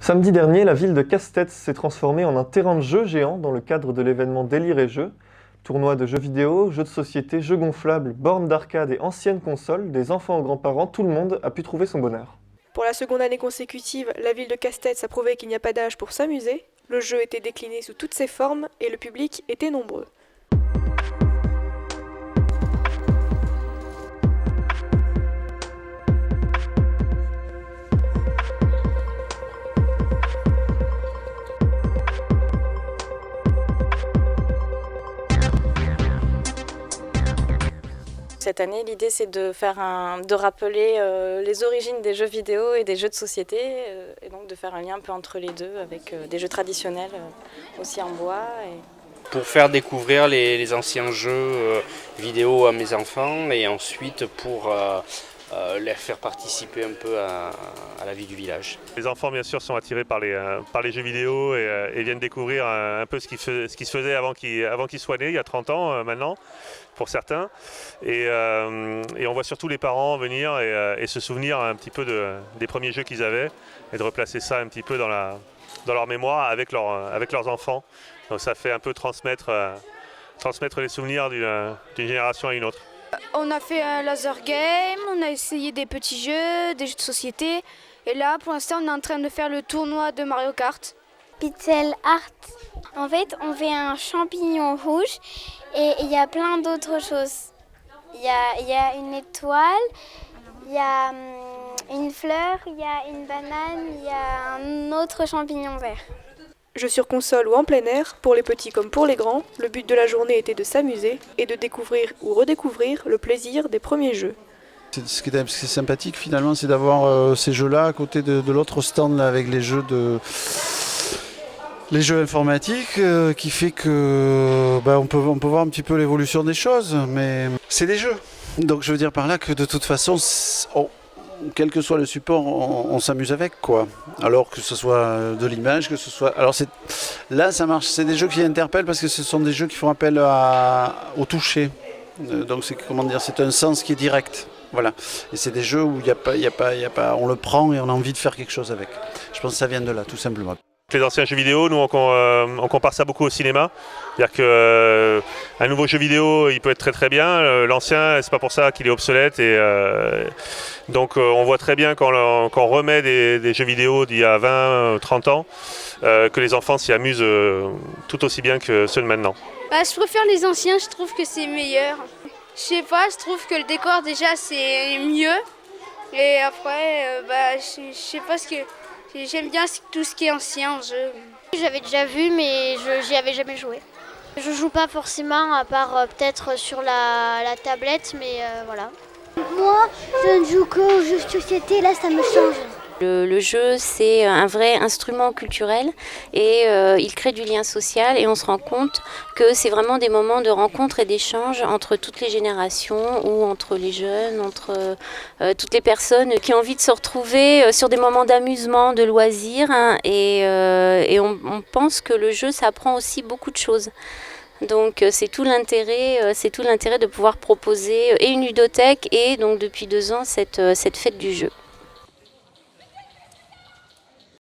Samedi dernier, la ville de Casse-Tête s'est transformée en un terrain de jeu géant dans le cadre de l'événement Délire et Jeux. Tournois de jeux vidéo, jeux de société, jeux gonflables, bornes d'arcade et anciennes consoles, des enfants aux grands-parents, tout le monde a pu trouver son bonheur. Pour la seconde année consécutive, la ville de Casse-Tête a prouvé qu'il n'y a pas d'âge pour s'amuser. Le jeu était décliné sous toutes ses formes et le public était nombreux. Cette année, l'idée c'est de rappeler les origines des jeux vidéo et des jeux de société, et donc de faire un lien un peu entre les deux avec des jeux traditionnels aussi en bois. Pour faire découvrir les anciens jeux vidéo à mes enfants et ensuite pour les faire participer un peu à la vie du village. Les enfants bien sûr sont attirés par les jeux vidéo et viennent découvrir un peu ce qui se faisait avant qu'ils soient nés, il y a 30 ans maintenant pour certains. Et on voit surtout les parents venir et se souvenir un petit peu des premiers jeux qu'ils avaient et de replacer ça un petit peu dans leur mémoire avec leurs enfants. Donc ça fait un peu transmettre les souvenirs d'une génération à une autre. On a fait un laser game, on a essayé des petits jeux, des jeux de société. Et là, pour l'instant, on est en train de faire le tournoi de Mario Kart. Pixel art. En fait, on fait un champignon rouge et il y a plein d'autres choses. Il y a une étoile, il y a une fleur, il y a une banane, il y a un autre champignon vert. Jeux sur console ou en plein air, pour les petits comme pour les grands, le but de la journée était de s'amuser et de découvrir ou redécouvrir le plaisir des premiers jeux. Ce qui est sympathique finalement, c'est d'avoir ces jeux-là à côté de l'autre stand là, avec les jeux informatiques, qui fait que on peut voir un petit peu l'évolution des choses, mais c'est des jeux. Donc je veux dire par là que de toute façon, quel que soit le support, on s'amuse avec, quoi. Alors que ce soit de l'image, que ce soit... Alors là, ça marche. C'est des jeux qui interpellent parce que ce sont des jeux qui font appel au toucher. Donc c'est un sens qui est direct. Voilà. Et c'est des jeux où il y a pas, on le prend et on a envie de faire quelque chose avec. Je pense que ça vient de là, tout simplement. Les anciens jeux vidéo, nous on compare ça beaucoup au cinéma. C'est-à-dire qu'un nouveau jeu vidéo, il peut être très très bien. L'ancien, c'est pas pour ça qu'il est obsolète. Donc on voit très bien quand on remet des jeux vidéo d'il y a 20, 30 ans, que les enfants s'y amusent tout aussi bien que ceux de maintenant. Je préfère les anciens, je trouve que c'est meilleur. Je sais pas, je trouve que le décor déjà c'est mieux. Et après, je sais pas ce que... J'aime bien tout ce qui est ancien en jeu. J'avais déjà vu, mais j'y avais jamais joué. Je joue pas forcément, à part peut-être sur la tablette, mais voilà. Moi, je ne joue qu'aux jeux de société, là ça me change. Le jeu, c'est un vrai instrument culturel et il crée du lien social et on se rend compte que c'est vraiment des moments de rencontre et d'échange entre toutes les générations ou entre les jeunes, entre toutes les personnes qui ont envie de se retrouver sur des moments d'amusement, de loisirs, hein, et on pense que le jeu, ça apprend aussi beaucoup de choses. Donc c'est tout l'intérêt de pouvoir proposer et une ludothèque et donc depuis 2 ans cette fête du jeu.